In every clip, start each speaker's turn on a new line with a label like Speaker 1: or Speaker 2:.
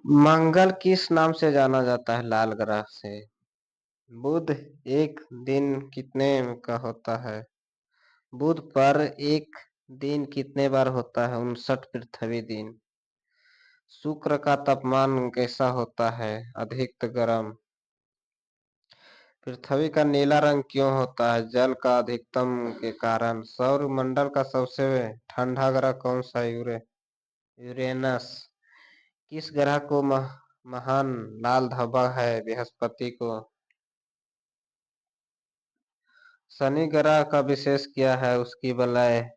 Speaker 1: मंगल किस नाम से जाना जाता है लाल ग्रह से? बुध एक दिन कितने का होता है? बुध पर एक दिन कितने बार होता है? 59 पृथ्वी दिन। शुक्र का तापमान कैसा होता है? अधिक गर्म। पृथ्वी का नीला रंग क्यों होता है? जल का अधिकतम के कारण। सौर मंडल का सबसे ठंडा ग्रह कौन सा है? यूरेनस। किस ग्रह को महान लाल धब्बा है? बृहस्पति को। शनि ग्रह का विशेष क्या है? उसकी वलय।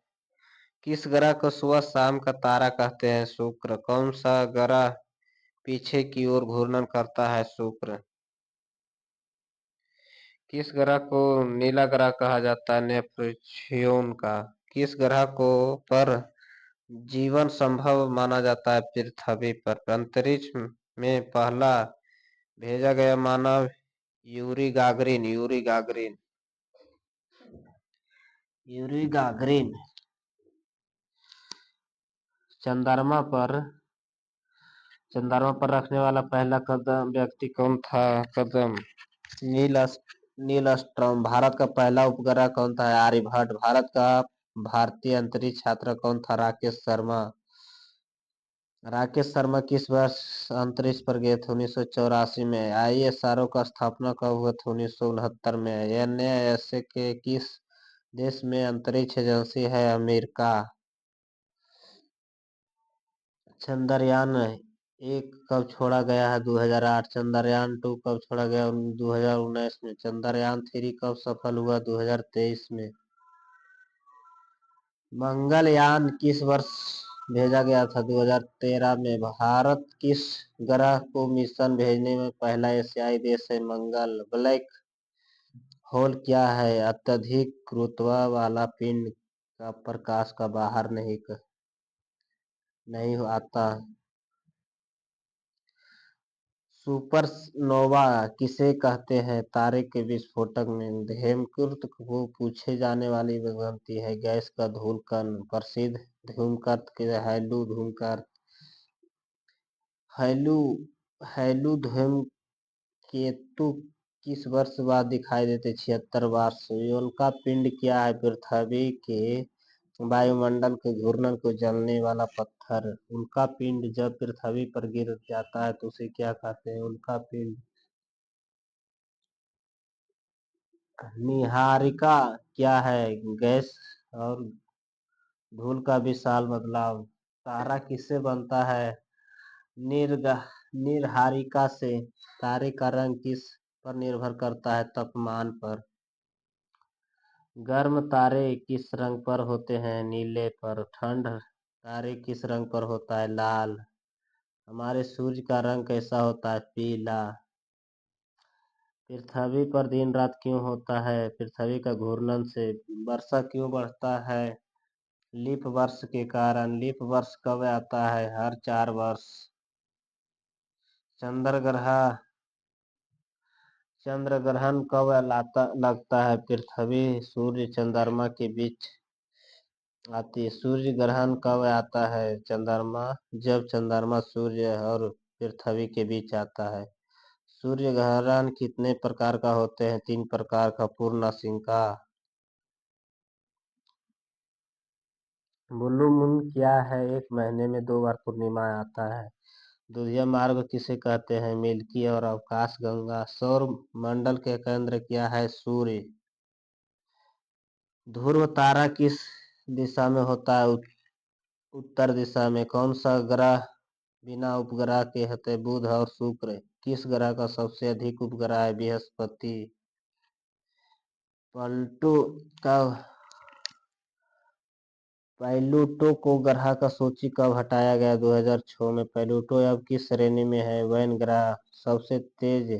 Speaker 1: किस ग्रह को सुबह शाम का तारा कहते हैं? शुक्र। कौन सा ग्रह पीछे की ओर घूर्णन करता है? शुक्र। किस ग्रह को नीला ग्रह कहा जाता है? नेपच्यून का। किस ग्रह को पर जीवन संभव माना जाता है? पृथ्वी पर। अंतरिक्ष में पहला भेजा गया मानव यूरी गागरिन। Yuri Gagarin. चंद्रमा पर रखने वाला पहला कदम व्यक्ति कौन था? कदम नील आर्मस्ट्रांग। भारत का पहला उपग्रह कौन था? आर्यभट्ट। भारत का भारतीय अंतरिक्ष छात्र कौन था? राकेश शर्मा किस वर्ष अंतरिक्ष पर गए थे? 1984 में। आईएसआरओ का स्थापना कब हुआ था? 1969 में। एनएसए के किस देश में अंतरिक्ष एजेंसी है? अमेरिका। चंद्रयान एक कब छोड़ा गया है? 2008। चंद्रयान टू कब छोड़ा गया? 2019 में। चंद्रयान थ्री कब सफल हुआ? 2023 में। मंगलयान किस वर्ष भेजा गया था? 2013 में। भारत किस ग्रह को मिशन भेजने में पहला एशियाई देश है? मंगल। ब्लैक होल क्या है? अत्यधिक गुरुत्व वाला पिंड का प्रकाश का बाहर नहीं आता। सुपरनोवा किसे कहते हैं? तारे के विस्फोटक में। धूमकेतु को पूछे जाने वाली बनती है गैस का धूलकण। प्रसिद्ध धूमकेतु के हैलो धूमकेतु। हैलो हैलो धूमकेतु किस वर्ष बाद दिखाई देते? 76 वर्ष। उल्का पिंड क्या है? पृथ्वी के वायुमंडल के घूर्णन को जलने वाला पत्थर। उल्का पिंड जब पृथ्वी पर गिर जाता है तो उसे क्या कहते हैं? उल्का पिंड। नीहारिका क्या है? गैस और धूल का विशाल बदलाव। तारा किससे बनता है? नीरहारिका से। तारे का रंग किस पर निर्भर करता है? तापमान पर। गर्म तारे किस रंग पर होते हैं? नीले पर। ठंड तारे किस रंग पर होता है? लाल। हमारे सूर्य का रंग कैसा होता है? पीला। पृथ्वी पर दिन रात क्यों होता है? पृथ्वी का घूर्णन से। वर्षा क्यों बढ़ता है? लीप वर्ष के कारण। लीप वर्ष कब आता है? हर 4 वर्ष। चंद्र ग्रह चंद्र ग्रहण कब लगता है? पृथ्वी सूर्य चंद्रमा के बीच आती है। सूर्य ग्रहण कब आता है? जब चंद्रमा सूर्य और पृथ्वी के बीच आता है। सूर्य ग्रहण कितने प्रकार का होते हैं? 3 प्रकार का। पूर्णशिका। ब्लू मून क्या है? एक महीने में 2 बार पूर्णिमा आता है। दुधिया मार्ग किसे कहते हैं? मिल्की और अवकाश गंगा। सौर मंडल के केंद्र क्या है? सूर्य। ध्रुव तारा किस दिशा में होता है? उत्तर दिशा में। कौन सा ग्रह बिना उपग्रह के होते? बुध और शुक्र। किस ग्रह का सबसे अधिक उपग्रह है? बृहस्पति। प्लूटो का प्लूटो को ग्रह का सूची कब हटाया गया? 2006 में। प्लूटो अब किस श्रेणी में है? वैन ग्रह। सबसे तेज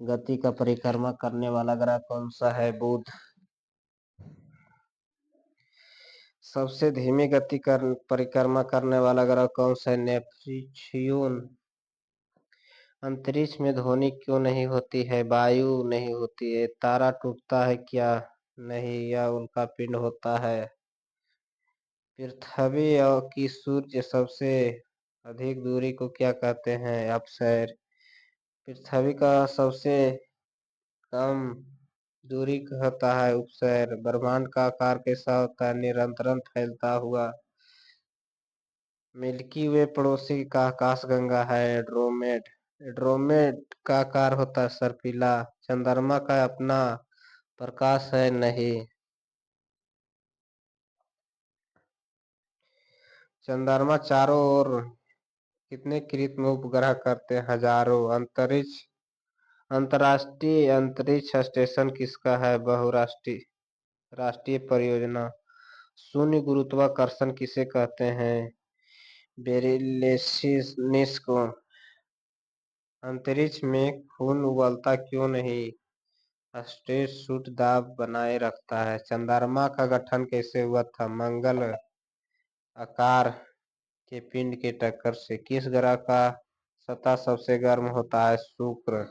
Speaker 1: गति का परिक्रमा करने वाला ग्रह कौन सा है? बुध। सबसे धीमी गति कर परिक्रमा करने वाला ग्रह कौन सा है? नेपच्यून। अंतरिक्ष में ध्वनि क्यों नहीं होती है? वायु नहीं होती है। तारा टूटता है क्या? नहीं, यह उल्का पिंड होता है। पृथ्वी और की सूर्य सबसे अधिक दूरी को क्या कहते हैं? अपसैर। पृथ्वी का सबसे कम दूरी होता है उपसैर। ब्रह्मांड का आकार कैसा होता है? निरंतर फैलता हुआ। मिल्की वे पड़ोसी का आकाशगंगा है एड्रोमेड। एड्रोमेड का आकार होता है सर्पिला। चंद्रमा का अपना प्रकाश है नहीं। चंद्रमा चारों ओर कितने कृत्रिम उपग्रह करते हैं? हजारों। अंतर्राष्ट्रीय अंतरिक्ष स्टेशन किसका है? बहुराष्ट्रीय राष्ट्रीय परियोजना। शून्य गुरुत्वाकर्षण किसे कहते हैं? बेरिलियस को। अंतरिक्ष में खून उबलता क्यों नहीं? स्ट्रेस सूट दाब बनाए रखता है। चंद्रमा का गठन कैसे हुआ था? मंगल आकार के पिंड के टक्कर से। किस ग्रह का सतह सबसे गर्म होता है? शुक्र।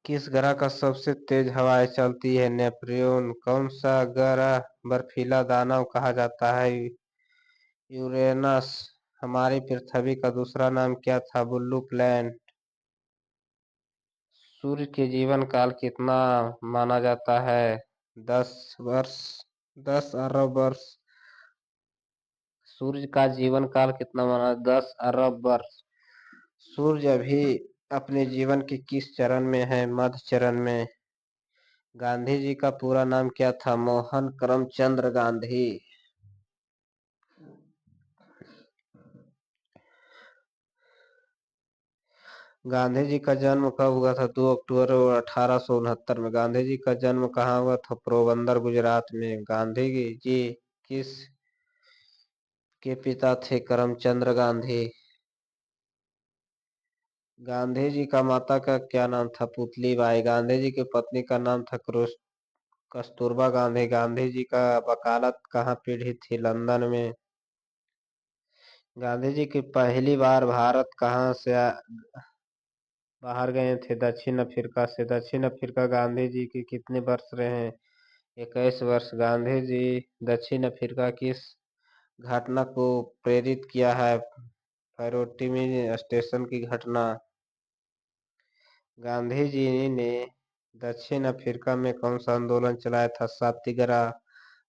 Speaker 1: किस ग्रह का सबसे तेज हवाएं चलती है? नेपच्यून। कौन सा ग्रह बर्फीला दानव कहा जाता है? यूरेनस। हमारी पृथ्वी का दूसरा नाम क्या था? Blue planet. सूर्य के जीवन काल कितना माना जाता है? 10 वर्ष। 10 अरब वर्ष। सूर्य का जीवन काल कितना माना? 10 अरब वर्ष। सूर्य अभी अपने जीवन के किस चरण में है? मध्य चरण में। गांधी जी का पूरा नाम क्या था? मोहन करमचंद गांधी। गांधी जी का जन्म कब हुआ था? 2 अक्टूबर 1869 में। गांधी जी का जन्म कहाँ हुआ था? पोरबंदर गुजरात में। गांधी जी किस के पिता थे? करमचंद गांधी। गांधी जी का माता का क्या नाम था? पुतली बाई। गांधी जी की पत्नी का नाम था कस्तूरबा गांधी। गांधी जी का वकालत कहाँ पढ़ी थी? लंदन में। गांधी जी की पहली बार भारत कहाँ से बाहर गए थे? दक्षिण अफ्रीका से। दक्षिण अफ्रीका गांधी जी के कितने वर्ष रहे हैं? 21 वर्ष। गांधी जी दक्षिण अफ्रीका किस घटना को प्रेरित किया है? फैरोटिमी स्टेशन की घटना। गांधी जी ने दक्षिण अफ्रीका में कौन सा आंदोलन चलाया था? सत्याग्रह।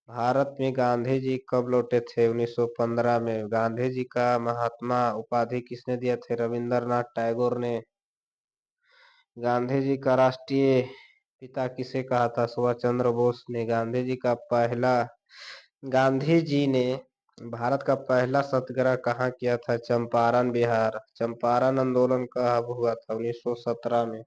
Speaker 1: भारत में गांधी जी कब लौटे थे? 1915 में। गांधी जी का महात्मा उपाधि किसने दिया थे? रविंद्रनाथ टैगोर ने। गांधी जी का राष्ट्रीय पिता किसे कहा था? सुभाष चंद्र बोस ने। गांधी जी ने भारत का पहला सत्याग्रह कहाँ किया था? चंपारण बिहार। चंपारण आंदोलन कब हुआ था? 1917 में।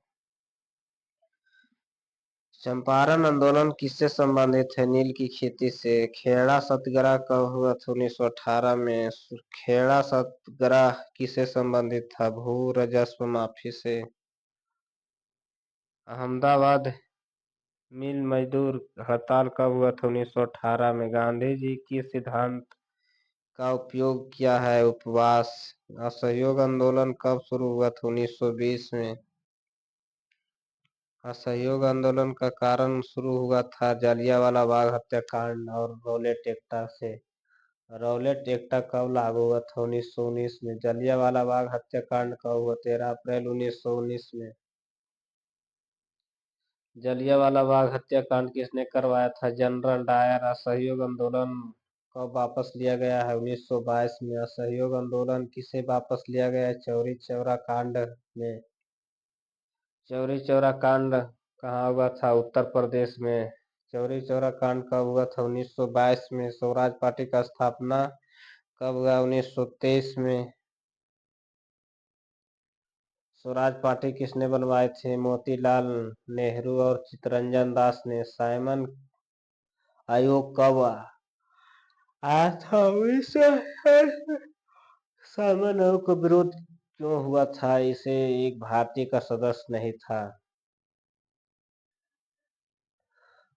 Speaker 1: चंपारण आंदोलन किससे संबंधित है? नील की खेती से। खेड़ा सत्याग्रह कब हुआ था? 1918 में। खेड़ा सत्याग्रह किससे संबंधित था? भू राजस्व माफी से। अहमदाबाद मिल मजदूर हड़ताल कब हुआ था? 1918 में। गांधी जी किस सिद्धांत का उपयोग किया है? उपवास। असहयोग आंदोलन कब शुरू हुआ था? 1920 में। असहयोग आंदोलन का कारण शुरू हुआ था जलियांवाला बाग हत्याकांड और रौलेट एक्टा से। रौलेट एक्टा कब लागू हुआ था? 1919 में। जलियांवाला बाग हत्याकांड कब हुआ? 13 अप्रैल 1919 में। जलियांवाला बाग हत्याकांड किसने करवाया था? General Dyer. असहयोग आंदोलन कब वापस लिया गया है? 1922 में। असहयोग आंदोलन किसे वापस लिया गया है? चौरी चौरा कांड में। चौरी चौरा कांड कहाँ हुआ था? उत्तर प्रदेश में। चौरी चौरा कांड कब हुआ था? 1922 में। स्वराज पार्टी का स्थापना कब हुआ? 1923 में। स्वराज पार्टी किसने बनवाए थे? मोतीलाल नेहरू और चित्तरंजन दास ने। साइमन आयोग कब आया था? 1960 में। साइमन आयोग का विरोध क्यों हुआ था? इसे एक भारतीय का सदस्य नहीं था।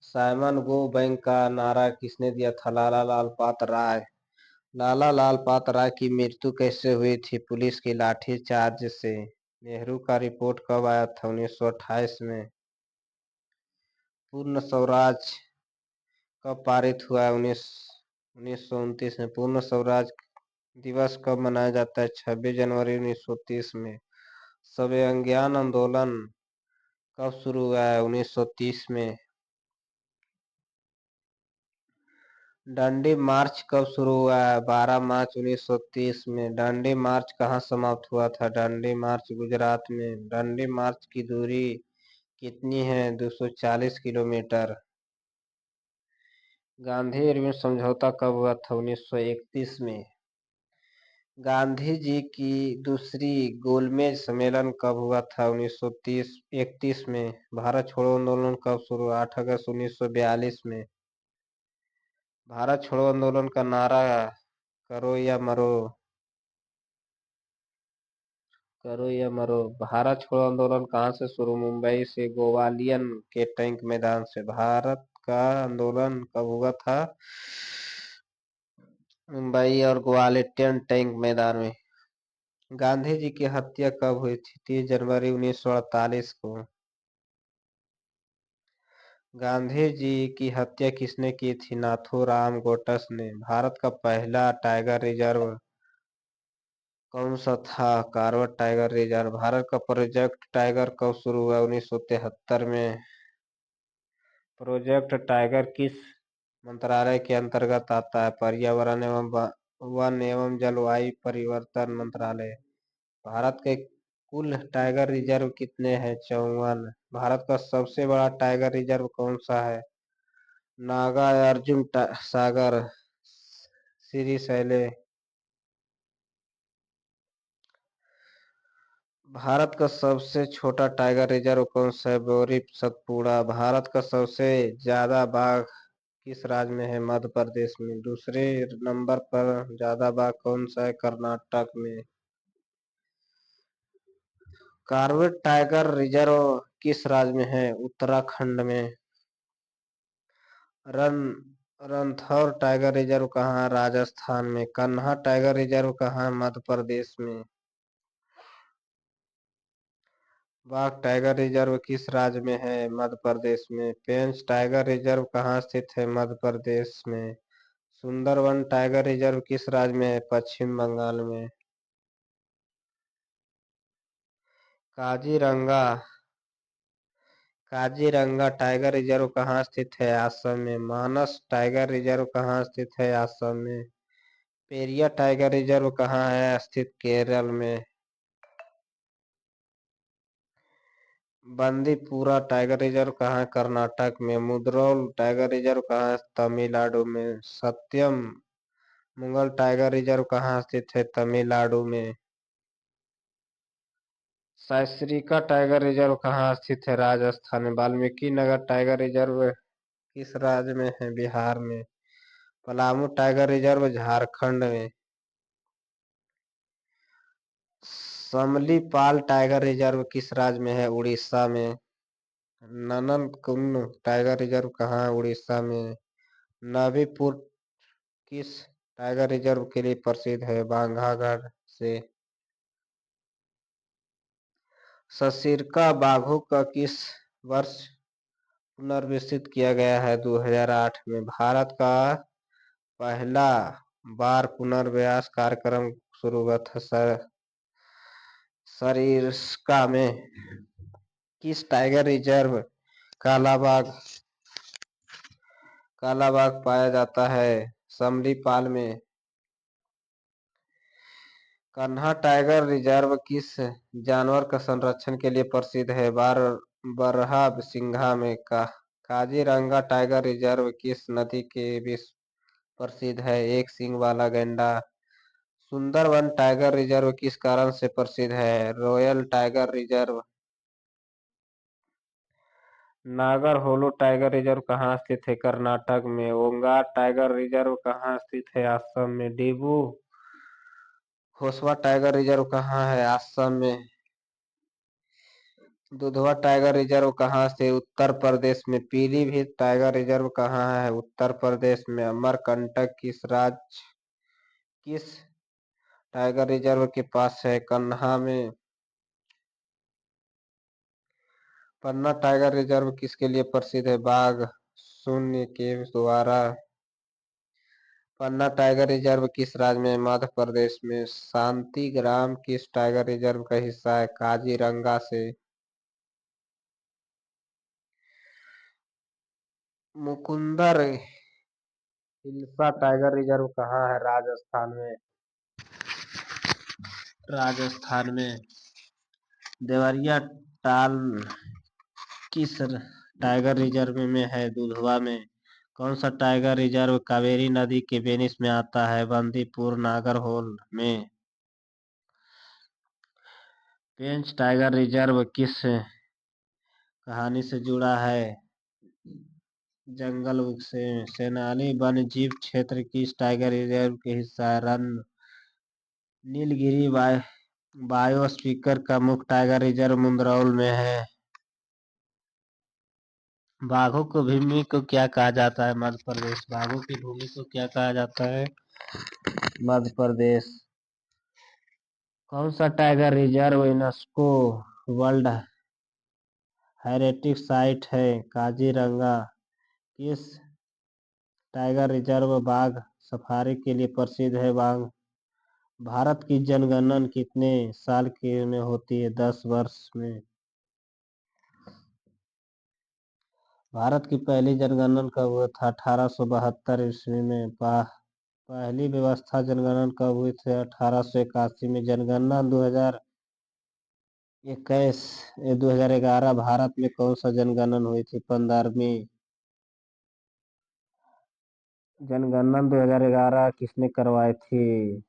Speaker 1: साइमन गो बैंक का नारा किसने दिया था? लाला लाजपत राय। लाला लाजपत राय की मृत्यु कैसे हुई थी? पुलिस की लाठीचार्ज से। नेहरू का रिपोर्ट कब आया था? 1928 में। पूर्ण स्वराज कब पारित हुआ है? 1929 में। पूर्ण स्वराज दिवस कब मनाया जाता है? 26 जनवरी 1930 में। सविनय ज्ञान आंदोलन कब शुरू हुआ है? 1930 में। दांडी मार्च कब शुरू हुआ है? 12 मार्च 1930 में। दांडी मार्च कहाँ समाप्त हुआ था? दांडी मार्च गुजरात में। दांडी मार्च की दूरी कितनी है? 240 किलोमीटर। गांधी इरविन समझौता कब हुआ था? 1931 में। गांधी जी की दूसरी गोलमेज सम्मेलन कब हुआ था? 1931 में। भारत छोड़ो आंदोलन कब शुरू हुआ? 8 अगस्त 1942 में। भारत छोड़ो आंदोलन का नारा करो या मरो, करो या मरो। भारत छोड़ो आंदोलन कहाँ से शुरू? मुंबई से, गोवालियन के टैंक मैदान से। भारत का आंदोलन कब हुआ था? मुंबई और ग्वालियर टैंक मैदान में। गांधी जी की हत्या कब हुई थी? 30 जनवरी 1948 को। गांधी जी की हत्या किसने की थी? नाथूराम गोडसे ने। भारत का पहला टाइगर रिजर्व कौन सा था? Corbett tiger reserve. भारत का प्रोजेक्ट टाइगर कब शुरू हुआ? 1973 में। प्रोजेक्ट टाइगर किस मंत्रालय के अंतर्गत आता है? पर्यावरण एवं वन एवं जलवायु परिवर्तन मंत्रालय। भारत के कुल टाइगर रिजर्व कितने हैं? 54। भारत का सबसे बड़ा टाइगर रिजर्व कौन सा है? नागार्जुन सागर, सिरिशैले। भारत का सबसे छोटा टाइगर रिजर्व कौन सा है? बोरी सतपुड़ा। भारत का सबसे ज्यादा बाघ किस राज्य में है? मध्य प्रदेश में। दूसरे नंबर पर ज्यादा बाघ कौन सा है? कर्नाटक में। कार्बेट टाइगर रिजर्व किस राज्य में है? उत्तराखंड में। रन रणथंभौर टाइगर रिजर्व कहाँ है? राजस्थान में। कान्हा टाइगर रिजर्व कहाँ है? मध्य प्रदेश में। बाघ टाइगर रिजर्व किस राज्य में है? मध्य प्रदेश में। पेंच टाइगर रिजर्व कहाँ स्थित है? मध्य प्रदेश में। सुंदरवन टाइगर रिजर्व किस राज्य में है? पश्चिम बंगाल में। काजीरंगा काजीरंगा टाइगर रिजर्व कहाँ स्थित है? असम में। मानस टाइगर रिजर्व कहाँ स्थित है? असम में। पेरिया टाइगर रिजर्व कहाँ है स्थित? केरल में। बंदीपुरा टाइगर रिजर्व कहाँ है? कर्नाटक में। मुद्रौल टाइगर रिजर्व कहाँ है? तमिलनाडु में। सत्यम मुगल टाइगर रिजर्व कहाँ स्थित है? तमिलनाडु में। साइस्रिका टाइगर रिजर्व कहाँ स्थित है? राजस्थान में। वाल्मीकि नगर टाइगर रिजर्व किस राज्य में है? बिहार में। पलामू टाइगर रिजर्व झारखंड में। समलीपाल टाइगर रिजर्व किस राज्य में है? उड़ीसा में। नननकुन्नू टाइगर रिजर्व कहाँ है? उड़ीसा में। नबीपुर किस टाइगर रिजर्व के लिए प्रसिद्ध है? बांधवगढ़ से। सतर्कता बाघों का किस वर्ष पुनर्विकसित किया गया है? 2008 में। भारत का पहला बार पुनर्वास कार्यक्रम शुरू हुआ था सरिस्का में। किस टाइगर रिजर्व काला बाघ पाया जाता है? समलीपाल में। कान्हा टाइगर रिजर्व किस जानवर का संरक्षण के लिए प्रसिद्ध है? बरहा सिंघा में। काजीरंगा टाइगर रिजर्व किस नदी के विश्व प्रसिद्ध है? एक सींग वाला गैंडा। सुंदरवन टाइगर रिजर्व किस कारण से प्रसिद्ध है? Royal tiger reserve. Nagarhole tiger reserve कहाँ स्थित है? कर्नाटक में। ओंगार टाइगर रिजर्व कहाँ स्थित है? असम में। डिब्रू खोसवा टाइगर रिजर्व कहाँ है? असम में। दुधवा टाइगर रिजर्व कहाँ से? उत्तर प्रदेश में। पीलीभीत टाइगर रिजर्व कहाँ है? उत्तर प्रदेश में। अमरकंटक किस टाइगर रिजर्व के पास है? कान्हा में। पन्ना टाइगर रिजर्व किसके लिए प्रसिद्ध है? बाघ शून्य के द्वारा। पन्ना टाइगर रिजर्व किस राज्य में है? मध्य प्रदेश में। शांतिग्राम किस टाइगर रिजर्व का हिस्सा है? काजीरंगा से। मुकुंदर हिल्सा टाइगर रिजर्व कहाँ है? राजस्थान में। राजस्थान में। देवरिया टाल किस टाइगर रिजर्व में है? दुधवा में। कौन सा टाइगर रिजर्व कावेरी नदी के बेनिस में आता है? बंदीपुर नागरहोल में। पेंच टाइगर रिजर्व किस कहानी से जुड़ा है? जंगल बुक से। सेनानी वन्य जीव क्षेत्र किस टाइगर रिजर्व के हिस्सा है? रन नीलगिरी बायोस्फीयर का मुख्य टाइगर रिजर्व मुंद्रौल में है। बाघों की भूमि को क्या कहा जाता है? मध्य प्रदेश। बाघों की भूमि को क्या कहा जाता है? मध्य प्रदेश। कौन सा tiger reserve UNESCO world heritage site है? काजीरंगा। किस टाइगर रिजर्व बाघ सफारी के लिए प्रसिद्ध है? भारत की जनगणना कितने साल के में होती है? 10 वर्ष में। भारत की पहली जनगणना कब हुआ था? 1872 ईस्वी में। पहली व्यवस्था जनगणना कब हुई थी? 1881 में। जनगणना 2011 भारत में कौन सा जनगणना हुई थी? 15वीं। जनगणना 2011 किसने करवाई थी?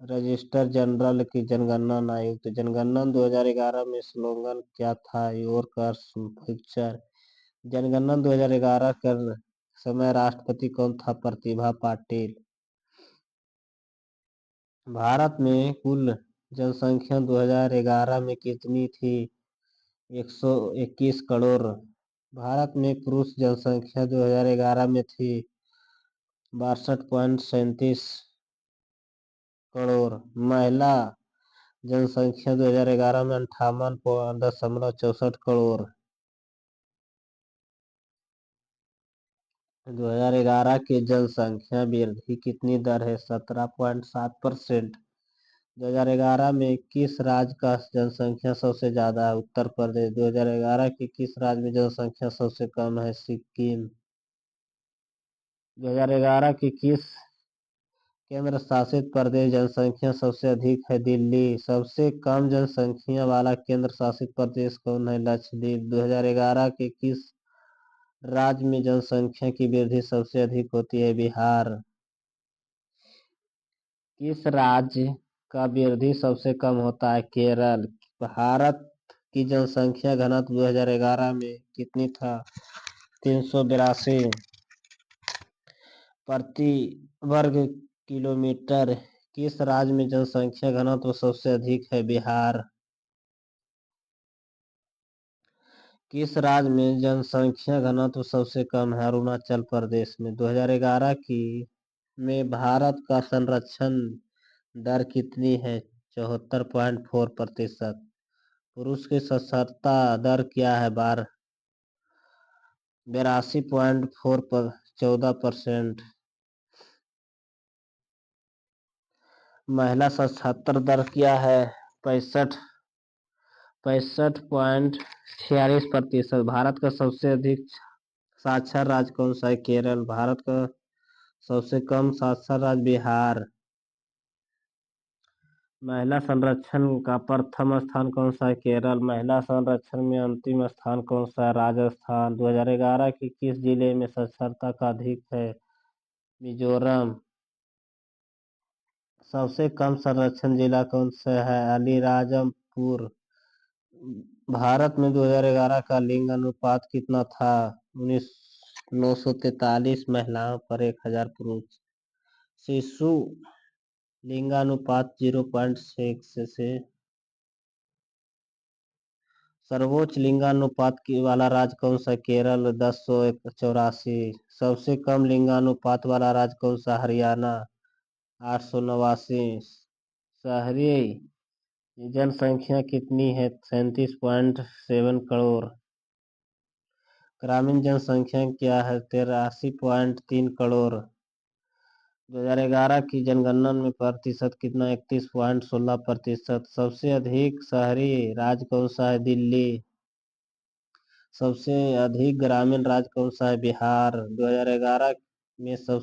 Speaker 1: रजिस्टर जनरल की जनगणना आयुक्त। जनगणना 2011 में स्लोगन क्या था? Your curse future. जनगणना 2011 कर समय राष्ट्रपति कौन था? प्रतिभा पाटिल। भारत में कुल जनसंख्या 2011 में कितनी थी? 121 करोड़। भारत में पुरुष जनसंख्या 2011 में थी 62.37 करोड़। महिला जनसंख्या 2011 में 58.64 करोड़। 2011 की जनसंख्या वृद्धि कितनी दर है? 17.7%। 2011 में किस राज्य का जनसंख्या सबसे ज्यादा है? उत्तर प्रदेश। 2011 की किस राज्य में जनसंख्या सबसे कम है? सिक्किम। 2011 की किस केंद्र शासित प्रदेश जनसंख्या सबसे अधिक है? दिल्ली। सबसे कम जनसंख्या वाला केंद्र शासित प्रदेश कौन है? लक्षद्वीप। 2011 के किस राज्य में जनसंख्या की वृद्धि सबसे अधिक होती है? बिहार। किस राज्य का वृद्धि सबसे कम होता है? केरल। भारत की जनसंख्या घनत्व 2011 में कितनी था? 382 प्रति वर्ग किलोमीटर। किस राज्य में जनसंख्या घनत्व सबसे अधिक है? बिहार। किस राज्य में जनसंख्या घनत्व सबसे कम है? अरुणाचल प्रदेश में। 2011 की में भारत का संरक्षण दर कितनी है? 74.4%। पुरुष की साक्षरता दर क्या है? 82.14%। महिला साक्षरता दर क्या है? 65.46%। भारत का सबसे अधिक साक्षर राज्य कौन सा है? केरल। भारत का सबसे कम साक्षर राज्य बिहार। महिला संरक्षण का प्रथम स्थान कौन सा है? केरल। महिला संरक्षण में अंतिम स्थान कौन सा है? राजस्थान। 2011 की किस जिले में साक्षरता का अधिक है? मिजोरम। सबसे कम संरक्षण जिला कौन सा है? अलीराजपुर। भारत में 2011 का लिंग अनुपात कितना था? 943 महिलाओं पर 1000 पुरुष। शिशु लिंगानुपात 0.6 से। सर्वोच्च लिंगानुपात वाला राज्य कौन सा? केरल 1084। सबसे कम लिंगानुपात वाला राज्य कौन सा? हरियाणा 889। शहरी जनसंख्या कितनी है? 37.7 करोड़। ग्रामीण जनसंख्या क्या है? 83.3 करोड़। 2011 की जनगणना में प्रतिशत कितना? 31.16%। सबसे अधिक शहरी राज्य कौन सा है? दिल्ली। सबसे अधिक ग्रामीण राज्य कौन सा है? बिहार। 2011 में सबसे